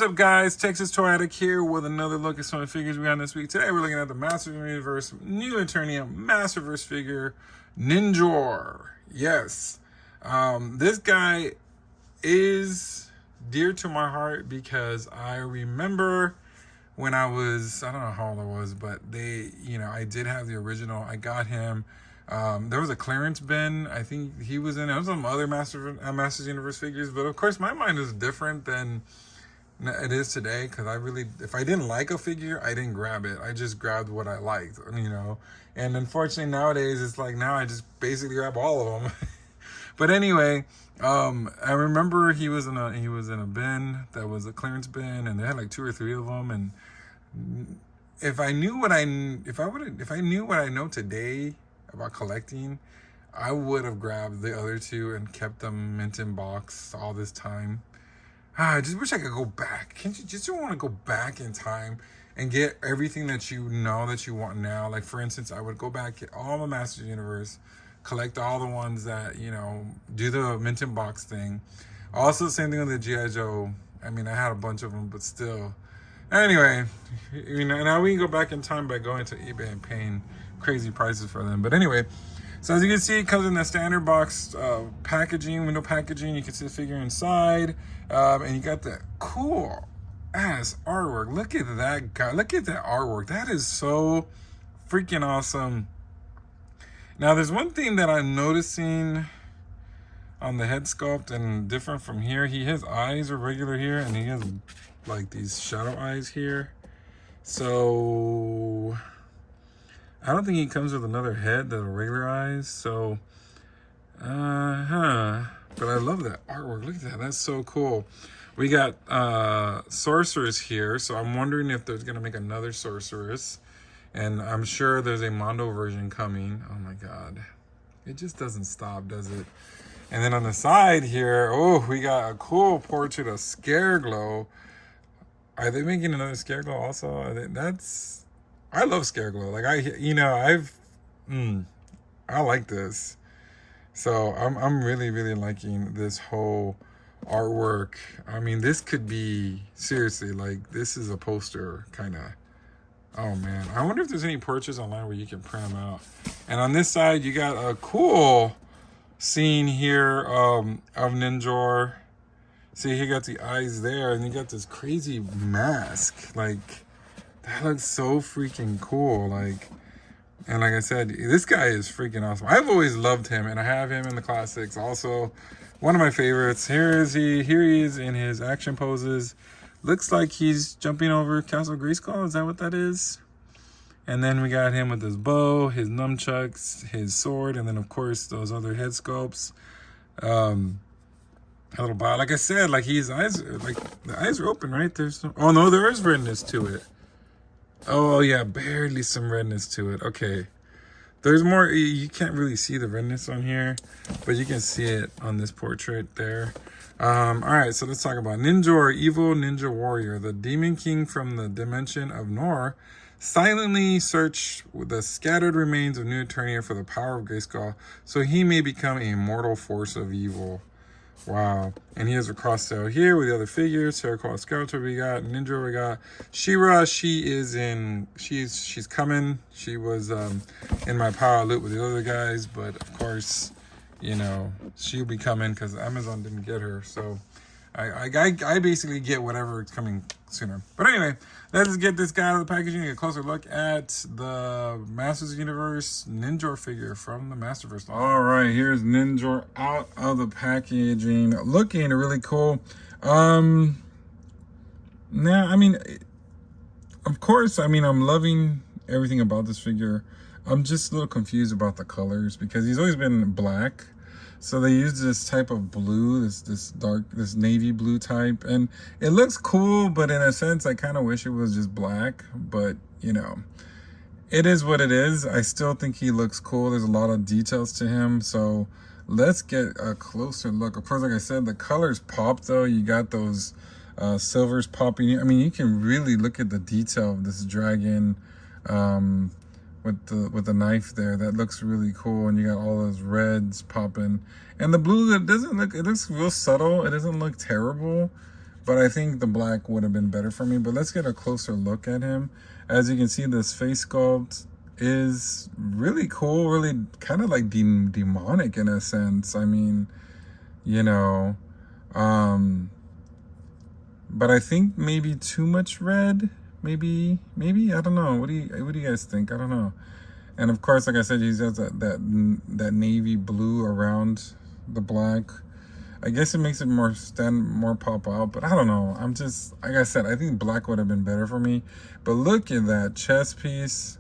What's up, guys? Texas Toy Addict here with another look at some of the figures we got this week. Today we're looking at the Masterverse new Eternia Masterverse figure, Ninjor. Yes, this guy is dear to my heart because I remember when I don't know how old I was, but I did have the original. I got him. There was a clearance bin. I think he was in. There was some other Masters Universe figures, but of course my mind is different than it is today, because if I didn't like a figure, I didn't grab it. I just grabbed what I liked, And unfortunately nowadays, it's like now I just basically grab all of them. But anyway, I remember he was in a bin that was a clearance bin, and they had like 2 or 3 of them. And if I knew what I know today about collecting, I would have grabbed the other 2 and kept them mint in box all this time. I just wish I could go back. Can't you just want to go back in time and get everything that you know that you want now? Like, for instance, I would go back, get all the Masters Universe, collect all the ones that, do the mint in box thing. Also, same thing with the G.I. Joe. I mean, I had a bunch of them, but still. Anyway, now we can go back in time by going to eBay and paying crazy prices for them. But anyway, so as you can see, it comes in the standard box packaging, window packaging. You can see the figure inside. And you got that cool ass artwork. Look at that guy. Look at that artwork. That is so freaking awesome. Now, there's one thing that I'm noticing on the head sculpt and different from here. His eyes are regular here, and he has like these shadow eyes here. So I don't think he comes with another head that are regular eyes. So, But I love that artwork. Look at that. That's so cool. We got sorcerers here. So I'm wondering if there's going to make another sorceress. And I'm sure there's a Mondo version coming. Oh, my God. It just doesn't stop, does it? And then on the side here, we got a cool portrait of Scareglow. Are they making another Scareglow also? I love Scareglow. Like, I like this. So I'm really, really liking this whole artwork. I mean, this could be, seriously, like, this is a poster, kind of. Oh, man. I wonder if there's any purchase online where you can print them out. And on this side, you got a cool scene here of Ninjor. See, he got the eyes there, and you got this crazy mask. Like, that looks so freaking cool. Like, and like I said, this guy is freaking awesome. I've always loved him, and I have him in the classics. Also, one of my favorites. Here he is in his action poses. Looks like he's jumping over Castle Grayskull. Is that what that is? And then we got him with his bow, his nunchucks, his sword, and then of course those other head sculpts. A little bot. Like I said, like his eyes, like the eyes are open, right? There is redness to it. Oh, yeah, barely some redness to it. Okay. There's more. You can't really see the redness on here, but you can see it on this portrait there. All right, so let's talk about Ninjor, evil ninja warrior. The demon king from the dimension of Nor silently search the scattered remains of New Eternia for the power of Grayskull, so he may become a mortal force of evil. Wow. And he has a cross tail here with the other figures. Terracotta Skeletor we got. Ninjor we got. She-Ra, she's coming. She was in my power loop with the other guys, but of course, she'll be coming because Amazon didn't get her. So I basically get whatever is coming sooner. But anyway, let's get this guy out of the packaging and get a closer look at the Masters Universe Ninjor figure from the Masterverse line. All right, here's Ninjor out of the packaging, looking really cool. Now, I mean, of course, I'm loving everything about this figure. I'm just a little confused about the colors because he's always been black. So they use this type of blue, this navy blue type, and it looks cool, but in a sense, I kind of wish it was just black, but it is what it is. I still think he looks cool. There's a lot of details to him, so let's get a closer look. Of course, like I said, the colors pop though. You got those silvers popping. I mean, you can really look at the detail of this dragon, with the knife there. That looks really cool, and you got all those reds popping, and the blue, it looks real subtle. It doesn't look terrible, But I think the black would have been better for me. But let's get a closer look at him. As you can see, this face sculpt is really cool, really kind of like demonic in a sense. I mean, you know, but I think maybe too much red. Maybe I don't know. What do you guys think? I don't know. And of course, like I said, he has that navy blue around the black. I guess it makes it more pop out, but I don't know. I'm just, like I said, I think black would have been better for me. But look at that chest piece.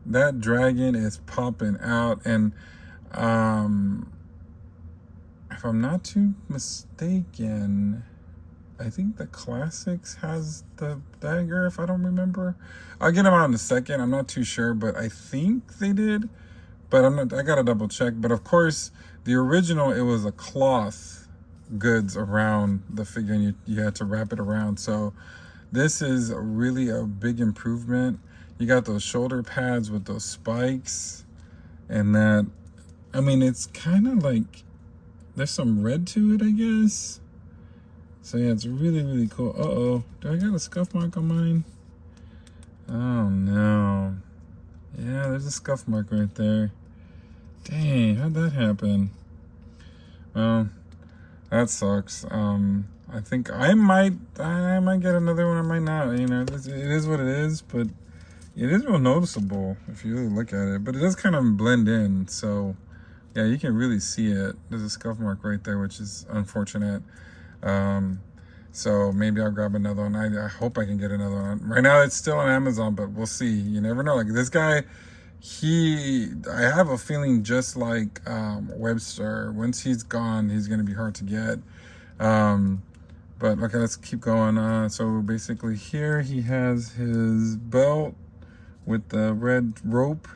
That dragon is popping out. And if I'm not too mistaken, I think the Classics has the dagger, if I don't remember. I'll get them out in a second. I'm not too sure, but I think they did. But I gotta double check. But of course, the original, it was a cloth goods around the figure, and you had to wrap it around. So this is really a big improvement. You got those shoulder pads with those spikes, and that, I mean, it's kind of like there's some red to it, I guess. So yeah, it's really, really cool. Uh-oh, do I got a scuff mark on mine? Oh no. Yeah, there's a scuff mark right there. Dang, how'd that happen? Well, that sucks. I think I might get another one. I might not. You know, it is what it is, but it is real noticeable if you really look at it. But it does kind of blend in. So yeah, you can really see it. There's a scuff mark right there, which is unfortunate. So maybe I'll grab another one. I hope I can get another one. Right now it's still on Amazon, but we'll see. You never know. Like this guy, I have a feeling just like Webster, once he's gone, he's going to be hard to get. But okay, let's keep going. So basically here he has his belt with the red rope,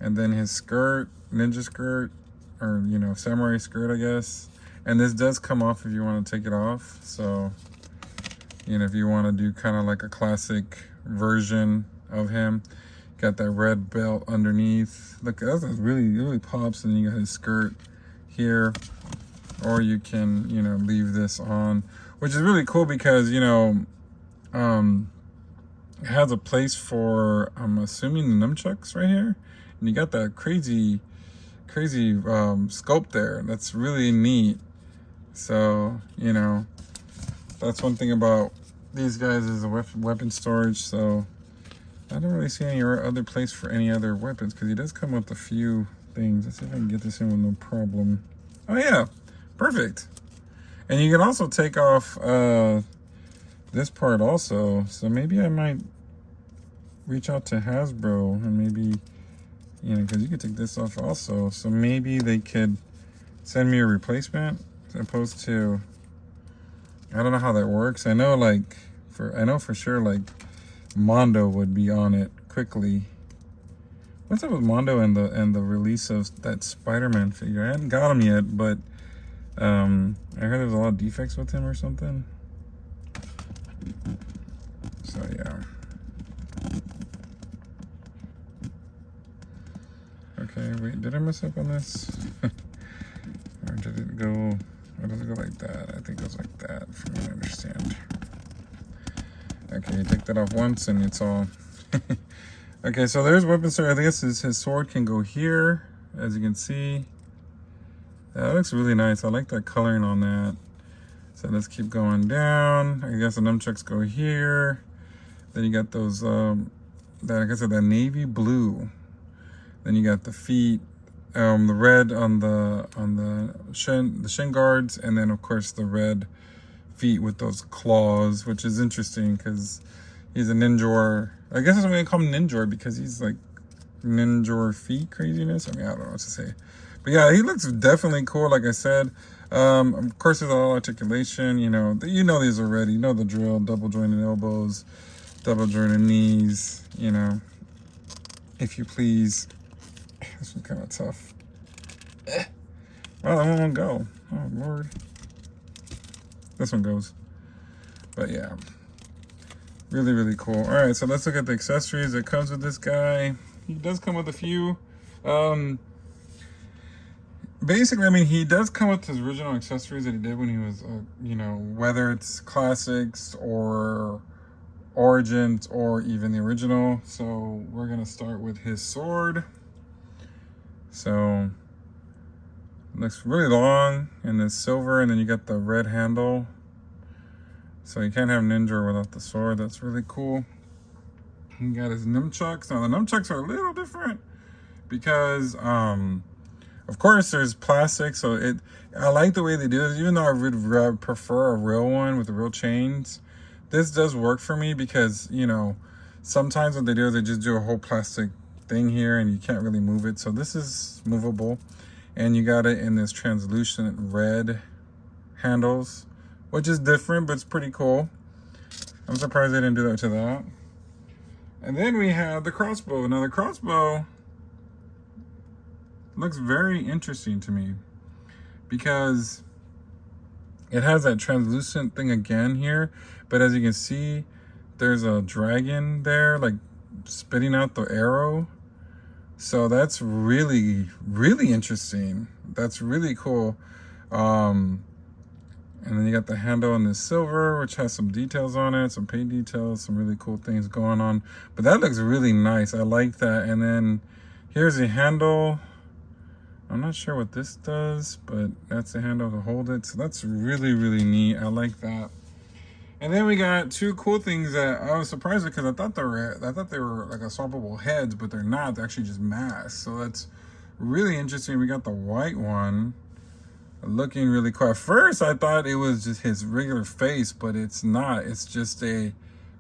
and then his skirt, ninja skirt, or, you know, samurai skirt, I guess. And this does come off if you want to take it off. So, you know, if you want to do kind of like a classic version of him. Got that red belt underneath. Look, that really pops. And then you got his skirt here. Or you can, you know, leave this on. Which is really cool because, you know, it has a place for, I'm assuming, the nunchucks right here. And you got that crazy sculpt there. That's really neat. So, you know, that's one thing about these guys is the weapon storage. So I don't really see any other place for any other weapons, because he does come with a few things. Let's see if I can get this in with no problem. Oh yeah, perfect. And you can also take off this part also. So maybe I might reach out to Hasbro and maybe, you know, because you could take this off also. So maybe they could send me a replacement as opposed to, I don't know how that works. I know for sure like Mondo would be on it quickly. What's up with Mondo and the release of that Spider-Man figure? I hadn't got him yet, but I heard there's a lot of defects with him or something. So yeah. Okay, wait, did I mess up on this? Or did it go, or does it go like that? I think it goes like that, from what I understand. Okay, you take that off once and it's all. Okay, so there's weapon storage. I guess his sword can go here, as you can see. That looks really nice. I like that coloring on that. So let's keep going down. I guess the nunchucks go here. Then you got those, like I said, that navy blue. Then you got the feet, the red on the shin guards, and then of course the red feet with those claws, which is interesting because he's a Ninjor. I guess that's what we call him, Ninjor, because he's like Ninjor feet craziness. I mean, I don't know what to say. But yeah, he looks definitely cool, like I said. Of course, there's a lot of articulation. You know these already. You know the drill. Double jointed elbows, double jointed knees. You know, if you please. This one's kind of tough. Well, that one won't go. Oh, Lord. This one goes. But yeah. Really, really cool. All right, so let's look at the accessories that comes with this guy. He does come with a few. basically, I mean, he does come with his original accessories that he did when he was, you know, whether it's classics or origins or even the original. So we're gonna start with his sword. So it looks really long and it's silver, and then you got the red handle. So you can't have Ninjor without the sword. That's really cool. He got his nunchucks. Now the nunchucks are a little different because of course there's plastic, so I like the way they do it, even though I would prefer a real one with the real chains. This does work for me because, you know, sometimes what they do is they just do a whole plastic thing here and you can't really move it. So this is movable, and you got it in this translucent red handles, which is different, but it's pretty cool. I'm surprised they didn't do that to that. And then we have the crossbow. Now the crossbow looks very interesting to me because it has that translucent thing again here, but as you can see, there's a dragon there, like spitting out the arrow. So that's really, really interesting. That's really cool. And then you got the handle in the silver, which has some details on it, some paint details, some really cool things going on. But that looks really nice. I like that. And then here's the handle. I'm not sure what this does, but that's the handle to hold it. So that's really, really neat. I like that. And then we got two cool things that I was surprised at, because I thought they were like a swappable heads, but they're not. They're actually just masks. So that's really interesting. We got the white one looking really cool. At first I thought it was just his regular face, but it's not. It's just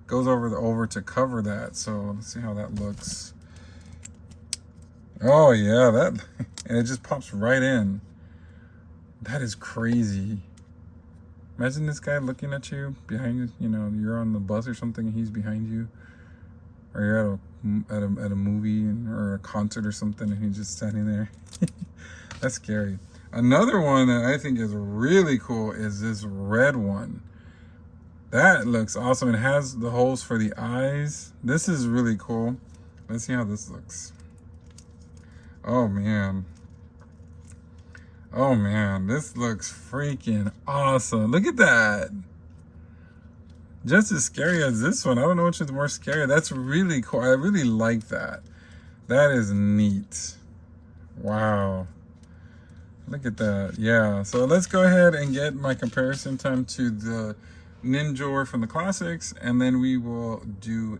goes over to cover that. So let's see how that looks. Oh yeah, that and it just pops right in. That is crazy. Imagine this guy looking at you behind you. You know, you're on the bus or something, and he's behind you, or you're at a movie or a concert or something, and he's just standing there. That's scary. Another one that I think is really cool is this red one. That looks awesome. It has the holes for the eyes. This is really cool. Let's see how this looks. Oh man. Oh man, this looks freaking awesome. Look at that. Just as scary as this one. I don't know which is more scary. That's really cool. I really like that. That is neat. Wow. Look at that. Yeah. So let's go ahead and get my comparison time to the Ninjor from the classics, and then we will do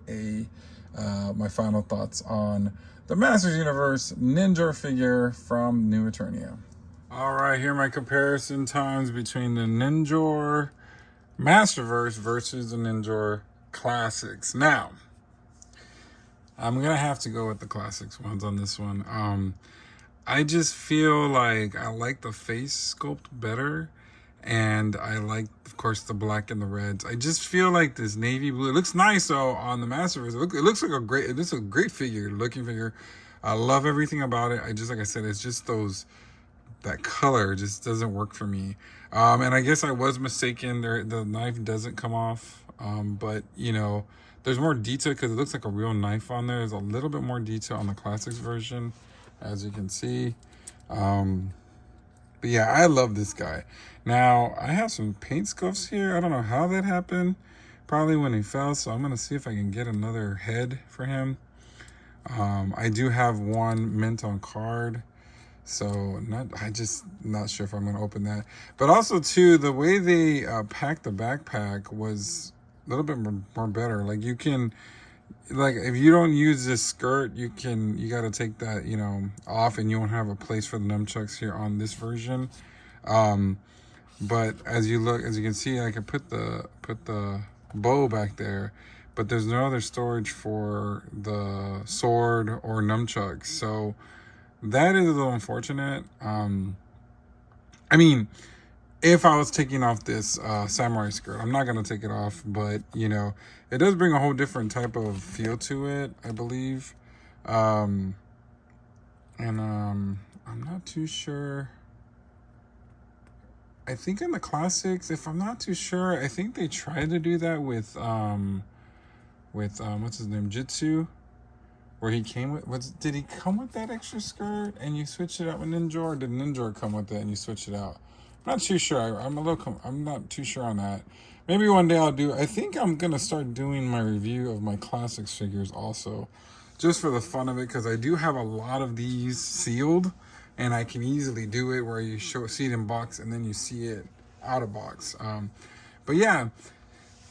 my final thoughts on the Masters Universe Ninjor figure from New Eternia. All right, here are my comparison times between the Ninjor Masterverse versus the Ninjor Classics. Now, I'm gonna have to go with the classics ones on this one. I just feel like I like the face sculpt better, and I like, of course, the black and the reds. I just feel like this navy blue, it looks nice though on the Masterverse. It looks like a great figure, looking figure. I love everything about it. Like I said, it's just that color just doesn't work for me. And I guess I was mistaken. The knife doesn't come off, but you know, there's more detail because it looks like a real knife on there. There's a little bit more detail on the classics version, as you can see. But yeah, I love this guy. Now, I have some paint scuffs here. I don't know how that happened. Probably when he fell, so I'm going to see if I can get another head for him. I do have one mint on card, so I just not sure if I'm going to open that. But also, too, the way they packed the backpack was a little bit more better. Like, you can... Like, if you don't use this skirt, you got to take that, you know, off, and you won't have a place for the nunchucks here on this version. But as you can see, I can put the bow back there, but there's no other storage for the sword or nunchucks. So that is a little unfortunate. I mean, if I was taking off this samurai skirt, I'm not going to take it off, but, you know, it does bring a whole different type of feel to it, I believe. I'm not too sure. I think in the classics, if I'm not too sure, I think they tried to do that with what's his name, Jitsu, where he came with, did he come with that extra skirt and you switched it out with Ninjor, or did Ninjor come with it and you switched it out? I'm not too sure. I'm not too sure on that. Maybe one day I'll do, I think I'm going to start doing my review of my classics figures also, just for the fun of it, because I do have a lot of these sealed, and I can easily do it where you see it in box and then you see it out of box. But yeah,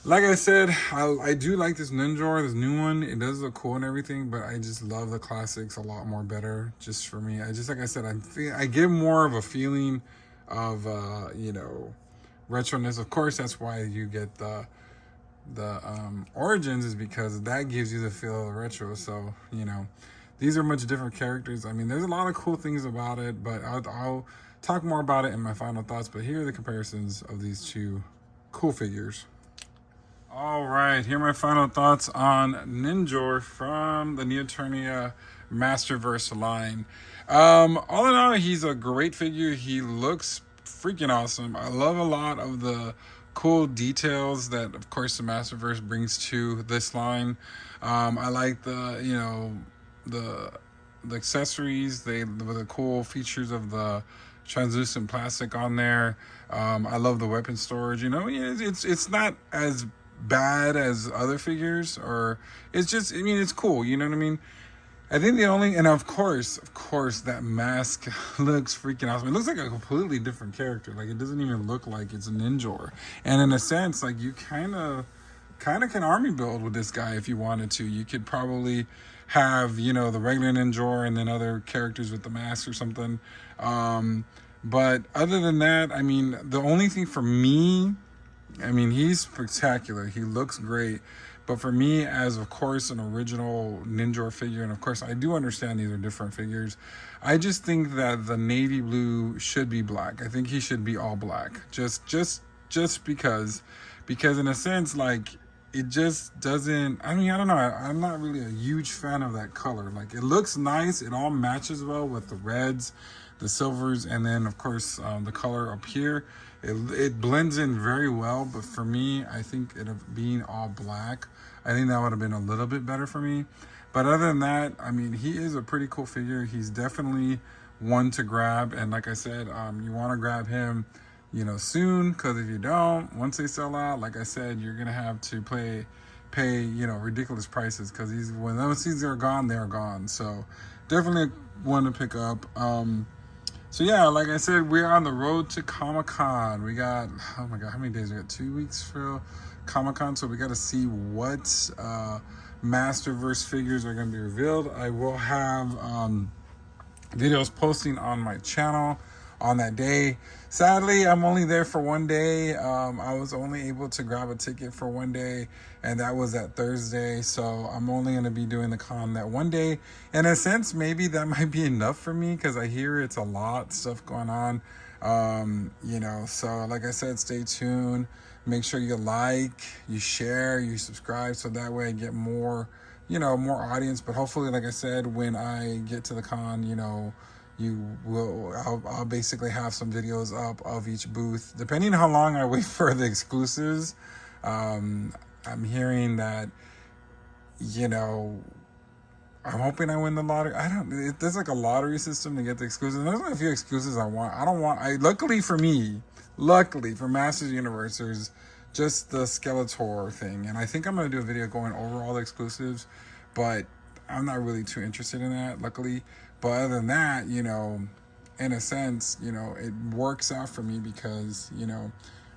like I said, I do like this Ninjor, this new one. It does look cool and everything, but I just love the classics a lot more better, just for me. Like I said, I get more of a feeling of, retroness. Of course, that's why you get the origins, is because that gives you the feel of the retro. So these are much different characters. I mean, there's a lot of cool things about it, but I'll talk more about it in my final thoughts. But here are the comparisons of these two cool figures. All right, here are my final thoughts on Ninjor from the Eternia Masterverse line. All in all, he's a great figure. He looks freaking awesome. I love a lot of the cool details that, of course, the Masterverse brings to this line. I like the accessories, the cool features of the translucent plastic on there. I love the weapon storage. It's not as bad as other figures, or it's just, it's cool. You know what I mean? I think and of course, that mask looks freaking awesome. It looks like a completely different character. Like, it doesn't even look like it's a Ninjor. And in a sense, like, you kind of can army build with this guy if you wanted to. You could probably have, the regular Ninjor and then other characters with the mask or something. But other than that, the only thing for me, he's spectacular. He looks great. But for me, as, of course, an original Ninjor figure, and of course, I do understand these are different figures, I just think that the navy blue should be black. I think he should be all black. Just because in a sense, like, it just doesn't, I don't know. I'm not really a huge fan of that color. Like, it looks nice. It all matches well with the reds, the silvers, and then, of course, the color up here. It blends in very well, but for me, I think it being all black, I think that would have been a little bit better for me. But other than that, he is a pretty cool figure. He's definitely one to grab, and like I said, you want to grab him, soon, because if you don't, once they sell out, like I said, you're gonna have to pay, ridiculous prices, because when those seeds are gone, they're gone. So definitely one to pick up. So yeah, like I said, we're on the road to Comic-Con. We got, oh my God, how many days? We got 2 weeks for Comic-Con, so we got to see what Masterverse figures are going to be revealed. I will have videos posting on my channel on that day. Sadly, I'm only there for one day. I was only able to grab a ticket for one day, and that was that Thursday. So I'm only going to be doing the con that one day. In a sense, maybe that might be enough for me, because I hear it's a lot of stuff going on. So like I said, stay tuned. Make sure you like, you share, you subscribe, so that way I get more, more audience. But hopefully, like I said, when I get to the con, I'll basically have some videos up of each booth, depending on how long I wait for the exclusives. I'm hearing that, I'm hoping I win the lottery. There's like a lottery system to get the exclusives. There's only a few exclusives I want. Luckily for Masters Universe, there's just the Skeletor thing. And I think I'm going to do a video going over all the exclusives, but I'm not really too interested in that, luckily. But other than that, in a sense, it works out for me, because,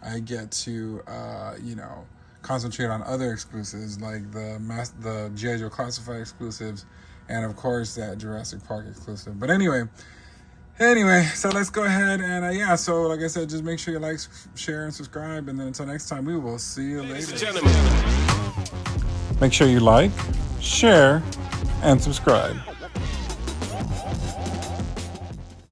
I get to, concentrate on other exclusives, like the G.I. Joe Classified exclusives, and of course that Jurassic Park exclusive. But anyway, so let's go ahead and so like I said, just make sure you like, share, and subscribe, and then until next time, we will see you later. Make sure you like, share, and subscribe.